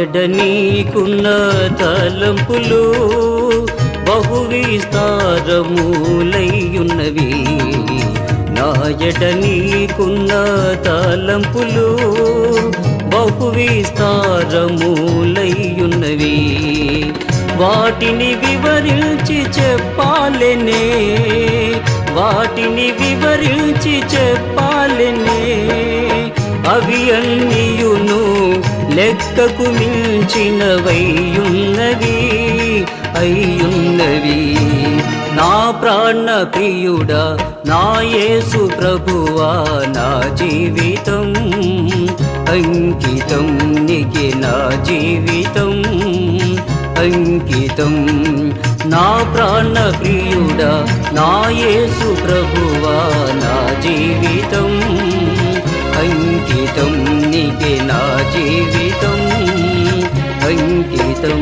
ఎడ నీకున్న తలంపులు బహు విస్తారములయ్యున్నవి. నా ఎడ నీకున్న తలంపులు బహు విస్తారములయ్యున్నవి. వాటిని వివరించి చెప్పాలెనే, వాటిని వివరించి చెప్పాలెనే. అవి అన్నియును లెక్కకు మించినవయ్యున్నవి అయ్యున్నవి. నా ప్రాణ ప్రియుడా నా యేసు ప్రభువా, నా జీవితం అంకితం నీకే, నా జీవితం అంకితం. నా ప్రాణ ప్రియుడా నా యేసు ప్రభువా, నా జీవితం అంకితం నీకే, నా జీవితం అంకితం.